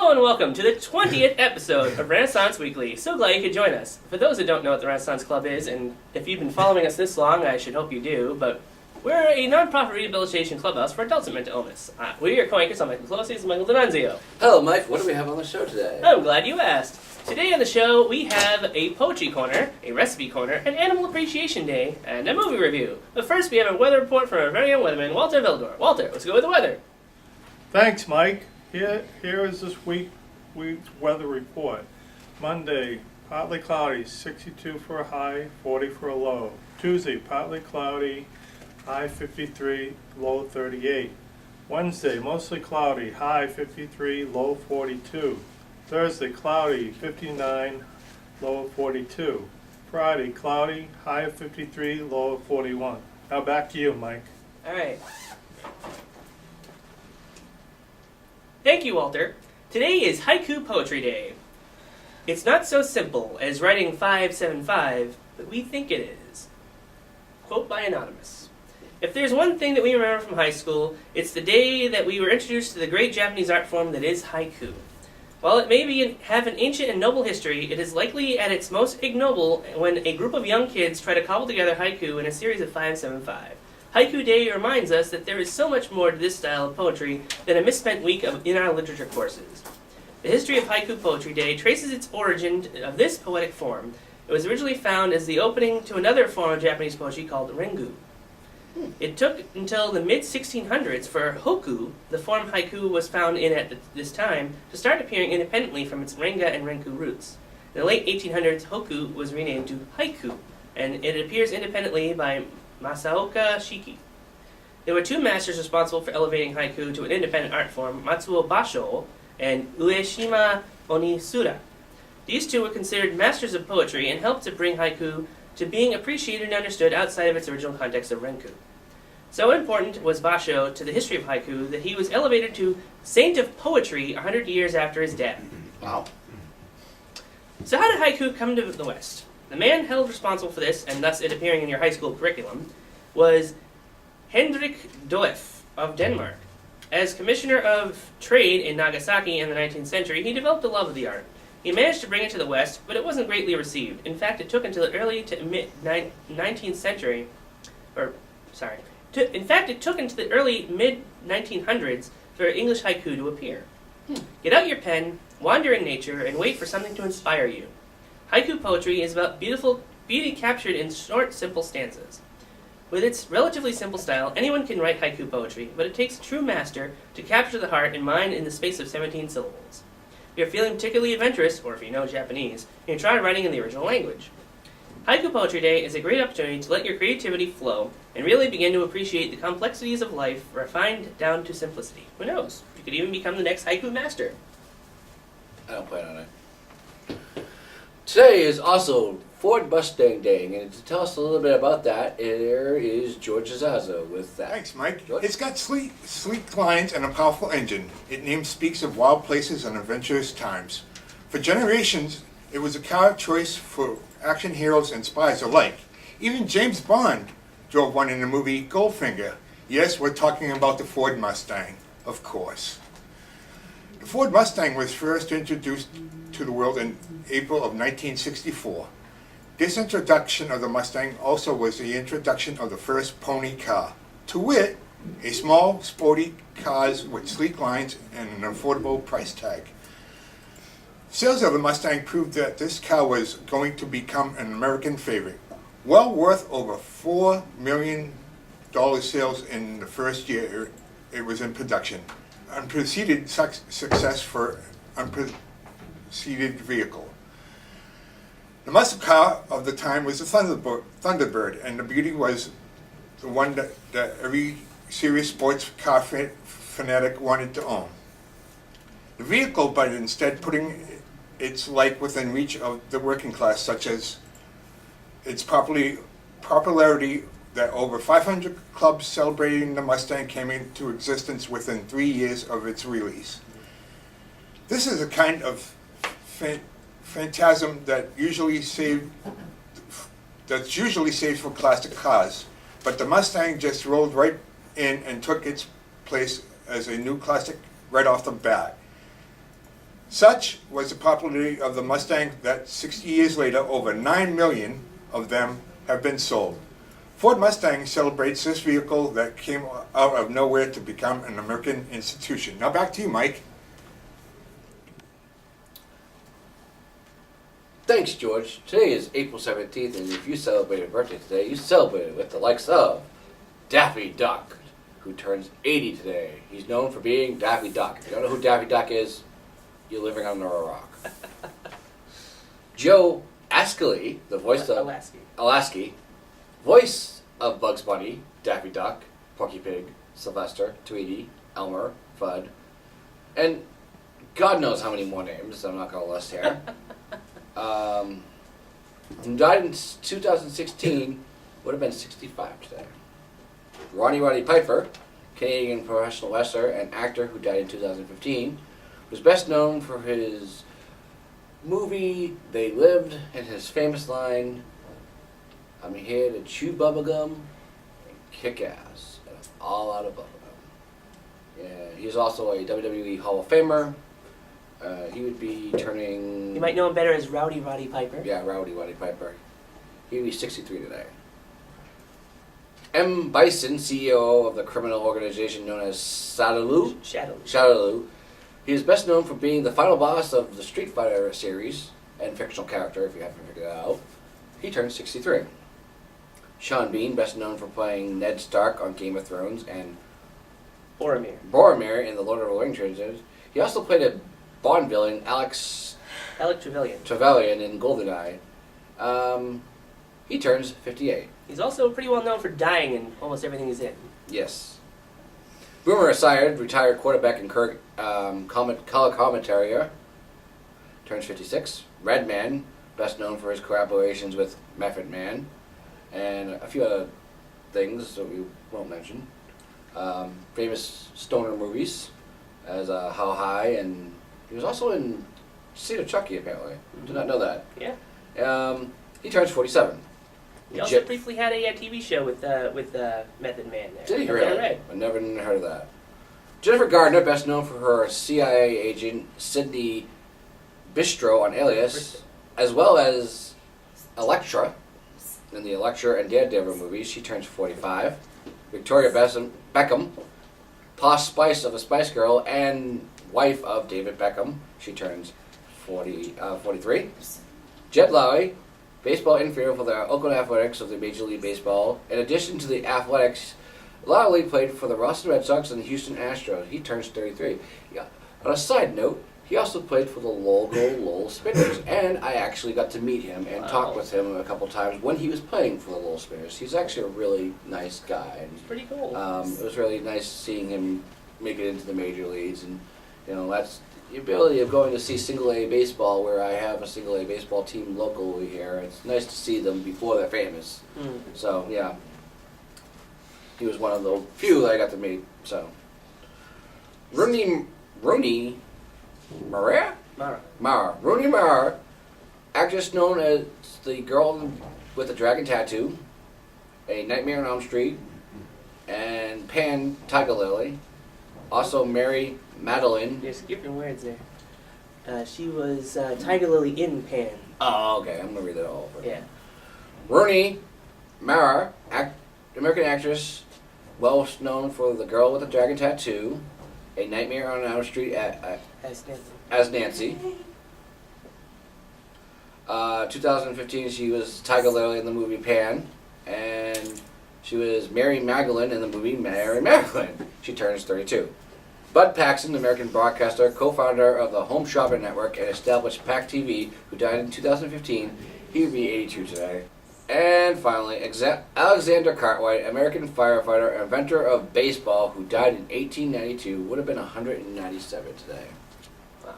Hello and welcome to the 20th episode of Renaissance Weekly. So glad you could join us. For those that don't know what the Renaissance Club is, and if you've been following us this long, I should hope you do, but we're a non-profit rehabilitation clubhouse for adults with mental illness. We are co-anchors on Michael Closius and Michael D'Annunzio. Hello, Mike. What do we have on the show today? I'm glad you asked. Today on the show, we have a poetry corner, a recipe corner, an animal appreciation day, and a movie review. But first, we have a weather report from our very own weatherman, Walter Vildor. Walter, let's go with the weather. Thanks, Mike. Here is this week's weather report. Monday, partly cloudy, 62 for a high, 40 for a low. Tuesday, partly cloudy, high 53, low 38. Wednesday, mostly cloudy, high 53, low 42. Thursday, cloudy, 59, low 42. Friday, cloudy, high of 53, low of 41. Now back to you, Mike. All right. Thank you, Walter. Today is Haiku Poetry Day. It's not so simple as writing 575, but we think it is. Quote by Anonymous. If there's one thing that we remember from high school, it's the day that we were introduced to the great Japanese art form that is haiku. While it may have an ancient and noble history, it is likely at its most ignoble when a group of young kids try to cobble together haiku in a series of 575. Haiku Day reminds us that there is so much more to this style of poetry than a misspent week in our literature courses. The history of Haiku Poetry Day traces its origin of this poetic form. It was originally found as the opening to another form of Japanese poetry called rengu. It took until the mid-1600s for hoku, the form haiku was found in at this time, to start appearing independently from its renga and renku roots. In the late 1800s, hoku was renamed to haiku, and it appears independently by Masaoka Shiki. There were two masters responsible for elevating haiku to an independent art form, Matsuo Basho and Ueshima Onisura. These two were considered masters of poetry and helped to bring haiku to being appreciated and understood outside of its original context of renku. So important was Basho to the history of haiku that he was elevated to Saint of Poetry 100 years after his death. Wow. So how did haiku come to the West? The man held responsible for this, and thus it appearing in your high school curriculum, was Hendrik Doef of Denmark. As commissioner of trade in Nagasaki in the 19th century, he developed a love of the art. He managed to bring it to the West, but it wasn't greatly received. In fact, it took until the early to mid-19th century, it took until the early mid-1900s for English haiku to appear. Get out your pen, wander in nature, and wait for something to inspire you. Haiku poetry is about beauty captured in short, simple stanzas. With its relatively simple style, anyone can write haiku poetry, but it takes a true master to capture the heart and mind in the space of 17 syllables. If you're feeling particularly adventurous, or if you know Japanese, you can try writing in the original language. Haiku Poetry Day is a great opportunity to let your creativity flow and really begin to appreciate the complexities of life refined down to simplicity. Who knows? You could even become the next haiku master. I don't plan on it. Today is also Ford Mustang Day, and to tell us a little bit about that, there is George Azazo with that. Thanks, Mike. George? It's got sleek lines and a powerful engine. Its name speaks of wild places and adventurous times. For generations, it was a car of choice for action heroes and spies alike. Even James Bond drove one in the movie Goldfinger. Yes, we're talking about the Ford Mustang, of course. The Ford Mustang was first introduced to the world in April of 1964. This introduction of the Mustang also was the introduction of the first pony car, to wit, a small, sporty cars with sleek lines and an affordable price tag. Sales of the Mustang proved that this car was going to become an American favorite, well worth over $4 million sales in the first year it was in production. Unprecedented success for unprecedented vehicle. The muscle car of the time was the Thunderbird, and the beauty was the one that every serious sports car fanatic wanted to own. The vehicle, but instead putting its like within reach of the working class, such as its popularity that over 500 clubs celebrating the Mustang came into existence within 3 years of its release. This is a kind of phantasm that's usually saved for classic cars, but the Mustang just rolled right in and took its place as a new classic right off the bat. Such was the popularity of the Mustang that 60 years later, over 9 million of them have been sold. Ford Mustang celebrates this vehicle that came out of nowhere to become an American institution. Now back to you, Mike. Thanks, George. Today is April 17th, and if you celebrate a birthday today, you celebrate it with the likes of Daffy Duck, who turns 80 today. He's known for being Daffy Duck. If you don't know who Daffy Duck is, you're living under a rock. Joe Ascoli, the voice of Alasky, voice of Bugs Bunny, Daffy Duck, Porky Pig, Sylvester, Tweety, Elmer, Fudd, and God knows how many more names I'm not going to list here. Who died in 2016, would have been 65 today. Roddy Piper, Canadian professional wrestler and actor who died in 2015, was best known for his movie They Lived and his famous line, "I'm here to chew bubblegum and kick ass, and I'm all out of bubblegum." Yeah, he's also a WWE Hall of Famer. He would be turning... You might know him better as Rowdy Roddy Piper. Yeah, Rowdy Piper. He would be 63 today. M. Bison, CEO of the criminal organization known as Shadaloo. He is best known for being the final boss of the Street Fighter series and fictional character, if you haven't figured that out. He turned 63. Sean Bean, best known for playing Ned Stark on Game of Thrones and Boromir in the Lord of the Rings trilogy. He also played a Bond villain, Alec Trevelyan in GoldenEye. He turns 58. He's also pretty well known for dying in almost everything he's in. Yes. Boomer Esiason, retired quarterback and color commentator, turns 56. Redman, best known for his collaborations with Method Man, and a few other things that we won't mention. Famous stoner movies, as How High, and he was also in Seed of Chucky, apparently. Did not know that. Yeah. He turns 47. He also briefly had a TV show with Method Man there. Did he really? I never heard of that. Jennifer Gardner, best known for her CIA agent Sydney Bistro on Alias, as well as Elektra in the Elektra and Daredevil movies. She turns 45. Victoria Beckham, Posh Spice of a Spice Girl and wife of David Beckham. She turns 43. Jed Lowry, baseball infielder for the Oakland Athletics of the Major League Baseball. In addition to the Athletics, Lowry played for the Boston Red Sox and the Houston Astros. He turns 33. Yeah. On a side note, he also played for the Lowell Spinners, and I actually got to meet him and talk with him a couple times when he was playing for the Lowell Spinners. He's actually a really nice guy. He's pretty cool. It was really nice seeing him make it into the major leagues, and that's the ability of going to see single-A baseball, where I have a single-A baseball team locally here. It's nice to see them before they're famous. So, yeah. He was one of the few that I got to meet. So, Rooney Mara, actress known as the girl with the dragon tattoo, A Nightmare on Elm Street, and Pan Tiger Lily. Also Mary Madeline. You're skipping words there. She was Tiger Lily in Pan. Oh, okay. I'm going to read that all over. Yeah. Rooney Mara, American actress, well known for The Girl with the Dragon Tattoo, A Nightmare on Elm Street as Nancy. 2015, she was Tiger Lily in the movie Pan, and she was Mary Magdalene in the movie Mary Magdalene. She turns 32. Bud Paxton, American broadcaster, co-founder of the Home Shopping Network, and established PAC TV, who died in 2015. He would be 82 today. And finally, Alexander Cartwright, American firefighter and inventor of baseball, who died in 1892, would have been 197 today. Wow.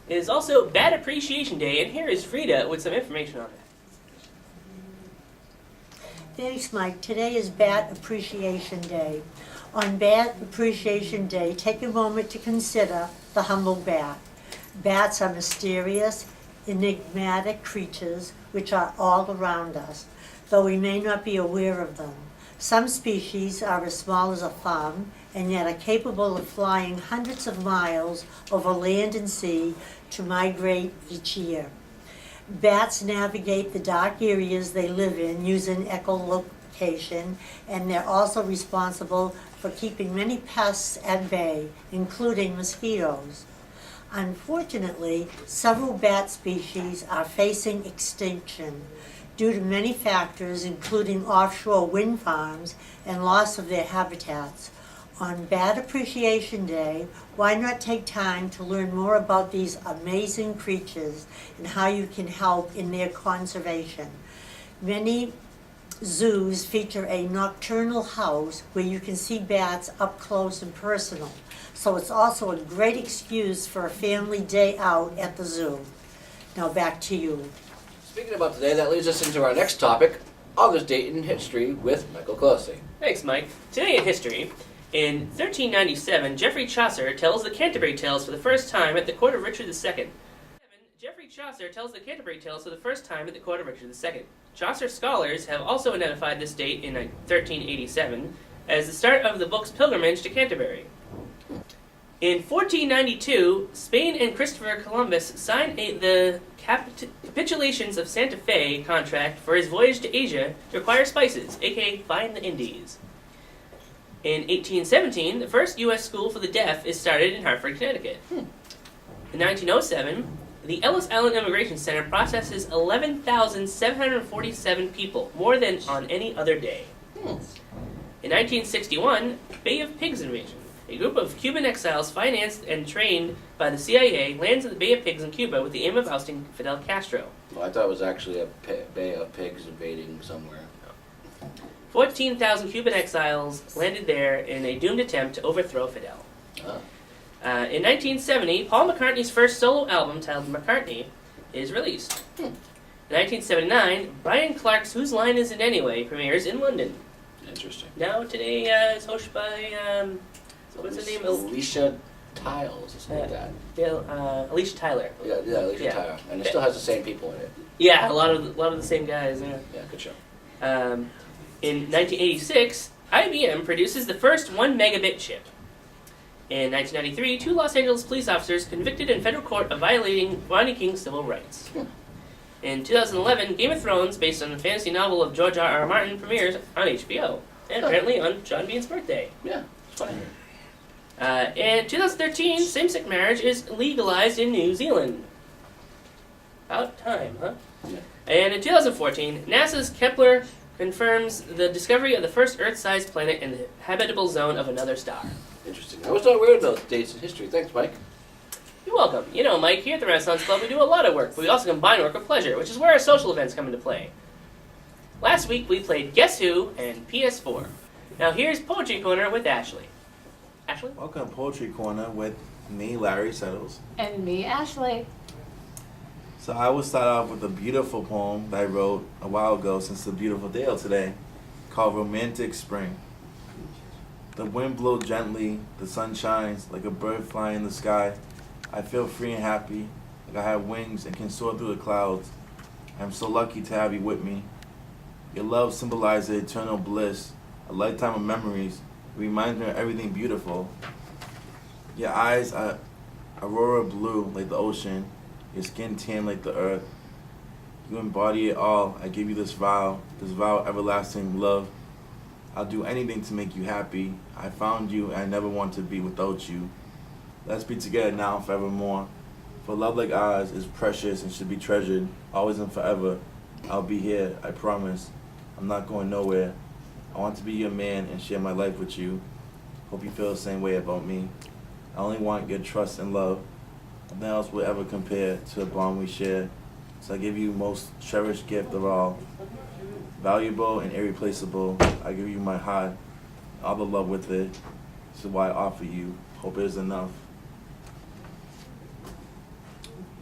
It is also Bat Appreciation Day, and here is Frida with some information on that. Thanks, Mike. Today is Bat Appreciation Day. On Bat Appreciation Day, take a moment to consider the humble bat. Bats are mysterious, enigmatic creatures which are all around us, though we may not be aware of them. Some species are as small as a thumb and yet are capable of flying hundreds of miles over land and sea to migrate each year. Bats navigate the dark areas they live in using echolocation, and they're also responsible for keeping many pests at bay, including mosquitoes. Unfortunately, several bat species are facing extinction due to many factors, including offshore wind farms and loss of their habitats. On Bat Appreciation Day, why not take time to learn more about these amazing creatures and how you can help in their conservation? Many zoos feature a nocturnal house where you can see bats up close and personal. So it's also a great excuse for a family day out at the zoo. Now back to you. Speaking about today, that leads us into our next topic, August date in history with Michael Closey. Thanks, Mike. Today in history, in 1397, Geoffrey Chaucer tells the Canterbury Tales for the first time at the court of Richard II. Geoffrey Chaucer tells the Canterbury Tales for the first time at the court of Richard II. Chaucer scholars have also identified this date in 1387 as the start of the book's pilgrimage to Canterbury. In 1492, Spain and Christopher Columbus signed the Capitulations of Santa Fe contract for his voyage to Asia to acquire spices, aka find the Indies. In 1817, the first U.S. school for the deaf is started in Hartford, Connecticut. In 1907, the Ellis Island Immigration Center processes 11,747 people, more than on any other day. In 1961, Bay of Pigs invasion. A group of Cuban exiles financed and trained by the CIA lands at the Bay of Pigs in Cuba with the aim of ousting Fidel Castro. Well, I thought it was actually a Bay of Pigs invading somewhere. 14,000 Cuban exiles landed there in a doomed attempt to overthrow Fidel. In 1970, Paul McCartney's first solo album, titled McCartney, is released. In 1979, Brian Clark's Whose Line Is It Anyway premieres in London. Interesting. Now, today is hosted by, what's her name? Alicia Tiles, or something like that. Alicia Tyler. Yeah, Alicia Tyler. And it still has the same people in it. Yeah, a lot of the same guys. Yeah. Yeah, good show. In 1986, IBM produces the first 1 megabit chip. In 1993, 2 Los Angeles police officers convicted in federal court of violating Rodney King's civil rights. In 2011, Game of Thrones, based on the fantasy novel of George R.R. Martin, premieres on HBO, and apparently on John Bean's birthday. Yeah, it's fine. In 2013, same-sex marriage is legalized in New Zealand. About time, huh? Yeah. And in 2014, NASA's Kepler confirms the discovery of the first Earth-sized planet in the habitable zone of another star. Interesting. I was not aware of those dates in history. Thanks, Mike. You're welcome. You know, Mike, here at the Renaissance Club, we do a lot of work, but we also combine work with pleasure, which is where our social events come into play. Last week, we played Guess Who and PS4. Now here's Poetry Corner with Ashley. Ashley? Welcome to Poetry Corner with me, Larry Settles. And me, Ashley. So I will start off with a beautiful poem that I wrote a while ago since the beautiful day of today, called Romantic Spring. The wind blows gently, the sun shines like a bird flying in the sky. I feel free and happy, like I have wings and can soar through the clouds. I'm so lucky to have you with me. Your love symbolizes eternal bliss, a lifetime of memories. It reminds me of everything beautiful. Your eyes are aurora blue like the ocean, your skin tan like the earth. You embody it all. I give you this vow of everlasting love. I'll do anything to make you happy. I found you and I never want to be without you. Let's be together now and forevermore. For love like ours is precious and should be treasured, always and forever. I'll be here, I promise. I'm not going nowhere. I want to be your man and share my life with you. Hope you feel the same way about me. I only want your trust and love. Nothing else will ever compare to the bond we share. So I give you most cherished gift of all. Valuable and irreplaceable, I give you my heart, all the love with it. This is why I offer you. Hope it is enough.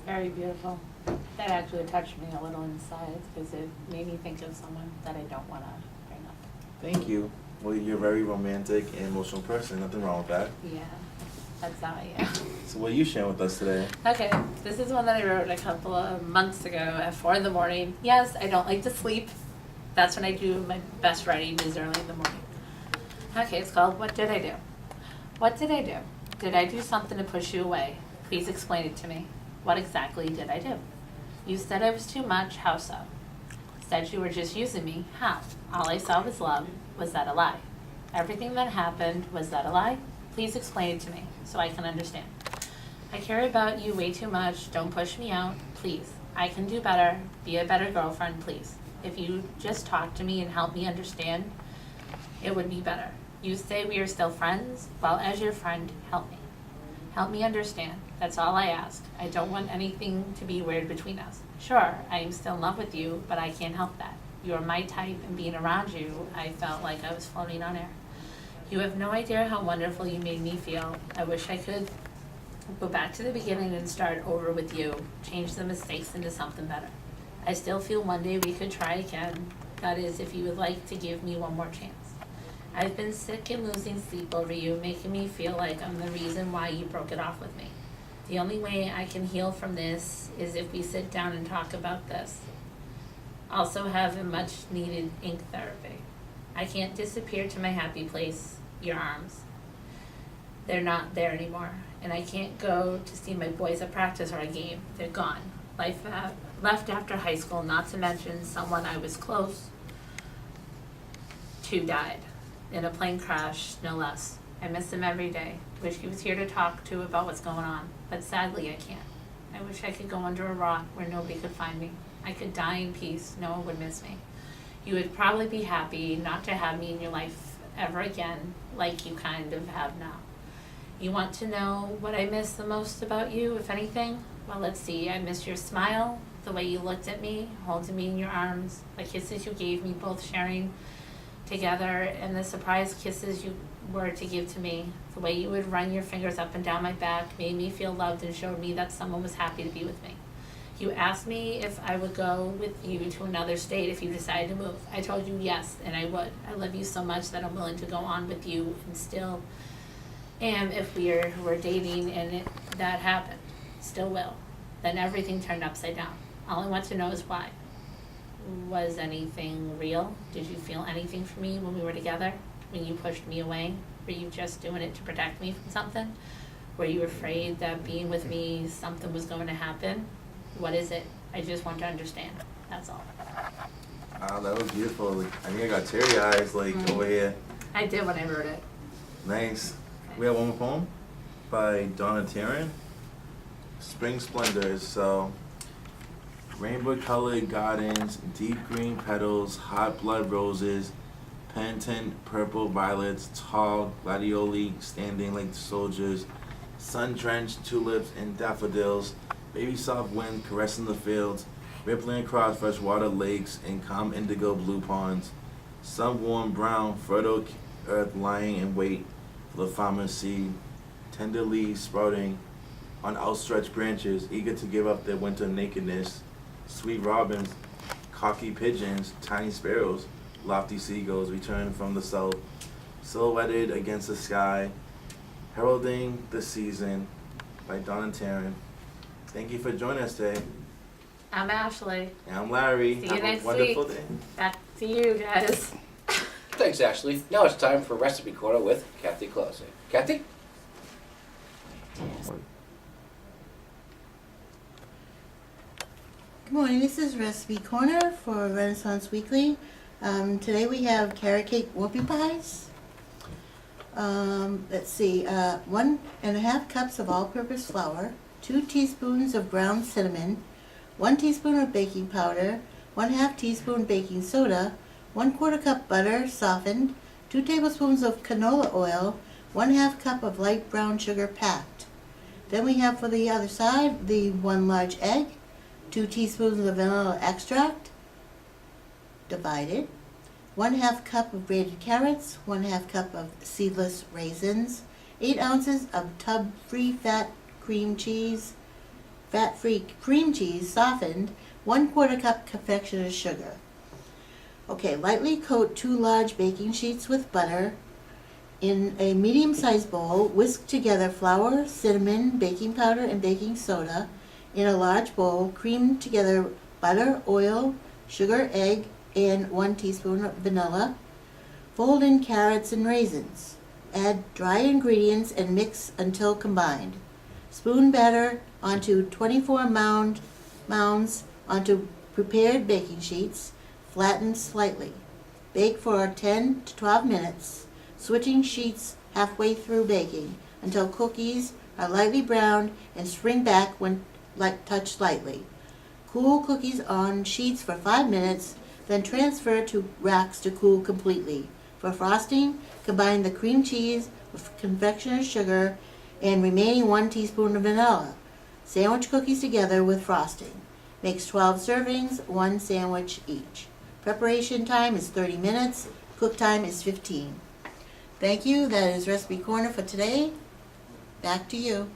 Very beautiful. That actually touched me a little inside because it made me think of someone that I don't want to bring up. Thank you. Well, you're a very romantic and emotional person. Nothing wrong with that. Yeah, that's how I am. So what are you sharing with us today? Okay, this is one that I wrote a couple of months ago at 4 in the morning. Yes, I don't like to sleep. That's when I do my best writing, is early in the morning. Okay, it's called What Did I Do? What did I do? Did I do something to push you away? Please explain it to me. What exactly did I do? You said I was too much. How so? Said you were just using me. How? All I saw was love. Was that a lie? Everything that happened, was that a lie? Please explain it to me so I can understand. I care about you way too much. Don't push me out. Please. I can do better. Be a better girlfriend, please. If you just talk to me and help me understand, it would be better. You say we are still friends? Well, as your friend, help me. Help me understand. That's all I ask. I don't want anything to be weird between us. Sure, I am still in love with you, but I can't help that. You are my type, and being around you, I felt like I was floating on air. You have no idea how wonderful you made me feel. I wish I could go back to the beginning and start over with you, change the mistakes into something better. I still feel one day we could try again. That is, if you would like to give me one more chance. I've been sick and losing sleep over you, making me feel like I'm the reason why you broke it off with me. The only way I can heal from this is if we sit down and talk about this. Also have a much needed ink therapy. I can't disappear to my happy place, your arms. They're not there anymore. And I can't go to see my boys at practice or a game. They're gone. Life left after high school, not to mention someone I was close to died. In a plane crash, no less. I miss him every day. Wish he was here to talk to about what's going on. But sadly, I can't. I wish I could go under a rock where nobody could find me. I could die in peace. No one would miss me. You would probably be happy not to have me in your life ever again, like you kind of have now. You want to know what I miss the most about you, if anything? Well, let's see. I miss your smile, the way you looked at me, holding me in your arms, the kisses you gave me, both sharing together, and the surprise kisses you were to give to me. The way you would run your fingers up and down my back made me feel loved and showed me that someone was happy to be with me. You asked me if I would go with you to another state if you decided to move. I told you yes, and I would. I love you so much that I'm willing to go on with you and still am if we're dating and that happened. Still will. Then everything turned upside down. All I want to know is why. Was anything real? Did you feel anything for me when we were together? When you pushed me away? Were you just doing it to protect me from something? Were you afraid that being with me, something was going to happen? What is it? I just want to understand. That's all. Wow, that was beautiful. Like, I think I got teary eyes, over here. I did when I wrote it. Nice. We have one more poem by Donna Tarrant. Spring Splendors. So, rainbow-colored gardens, deep green petals, hot blood roses, penitent purple violets, tall gladioli standing like soldiers, sun-drenched tulips and daffodils, baby soft wind caressing the fields, rippling across freshwater lakes and calm indigo blue ponds, sun-warm brown fertile earth lying in wait for the farmer's seed, tender leaves sprouting on outstretched branches, eager to give up their winter nakedness, sweet robins, cocky pigeons, tiny sparrows, lofty seagulls return from the south, silhouetted against the sky, heralding the season by Donna Tarrant. Thank you for joining us today. I'm Ashley. And I'm Larry. See you Have next a wonderful week. day. Back to you guys. Thanks, Ashley. Now it's time for Recipe Corner with Kathy Clausen. Kathy? Good morning, this is Recipe Corner for Renaissance Weekly. Today we have carrot cake whoopie pies. Let's see, 1.5 cups of all-purpose flour, 2 teaspoons of ground cinnamon, 1 teaspoon of baking powder, 1/2 teaspoon baking soda, 1/4 cup butter softened, 2 tablespoons of canola oil, 1/2 cup of light brown sugar packed. Then we have for the other side the 1 large egg, 2 teaspoons of vanilla extract, divided, 1/2 cup of grated carrots, 1/2 cup of seedless raisins, 8 ounces of tub-free fat-free cream cheese softened, 1/4 cup confectioner's sugar. Okay, lightly coat 2 large baking sheets with butter. In a medium-sized bowl, whisk together flour, cinnamon, baking powder, and baking soda. In a large bowl, cream together butter, oil, sugar, egg, and 1 teaspoon of vanilla. Fold in carrots and raisins. Add dry ingredients and mix until combined. Spoon batter onto 24 mounds onto prepared baking sheets. Flatten slightly. Bake for 10 to 12 minutes, switching sheets halfway through baking until cookies are lightly browned and spring back when touched lightly. Cool cookies on sheets for 5 minutes, then transfer to racks to cool completely. For frosting, combine the cream cheese with confectioner's sugar and remaining 1 teaspoon of vanilla. Sandwich cookies together with frosting. Makes 12 servings, 1 sandwich each. Preparation time is 30 minutes. Cook time is 15. Thank you. That is Recipe Corner for today. Back to you.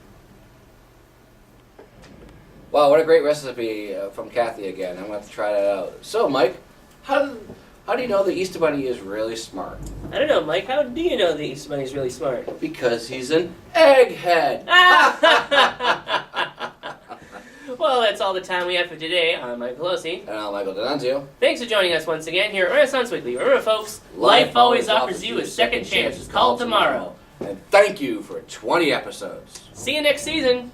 Wow, what a great recipe from Kathy again. I'm going to have to try that out. So, Mike, how do you know the Easter Bunny is really smart? I don't know, Mike. How do you know the Easter Bunny is really smart? Because he's an egghead. Well, that's all the time we have for today. I'm Mike Pelosi. And I'm Michael D'Annunzio. Thanks for joining us once again here at Renaissance Weekly. Remember, folks, life always offers you a second chance. It's called tomorrow. And thank you for 20 episodes. See you next season.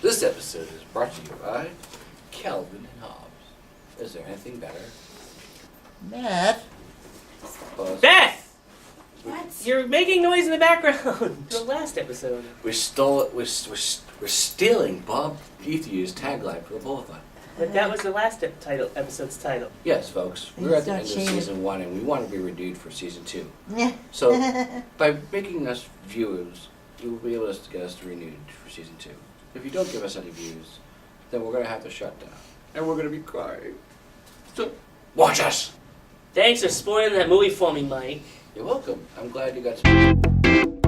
This episode is brought to you by Calvin and Hobbes. Is there anything better? Matt. Buzz? Beth! What? You're making noise in the background. The last episode. We stole it. We're stealing Bob Ethieu's tagline for both of them. But that was the last episode's title. Yes, folks. We're at the end of season 1, and we want to be renewed for season 2. Yeah. So, by making us viewers, you will be able to get us renewed for season 2. If you don't give us any views, then we're going to have to shut down. And we're going to be crying. So, watch us! Thanks for spoiling that movie for me, Mike. You're welcome. I'm glad you got to...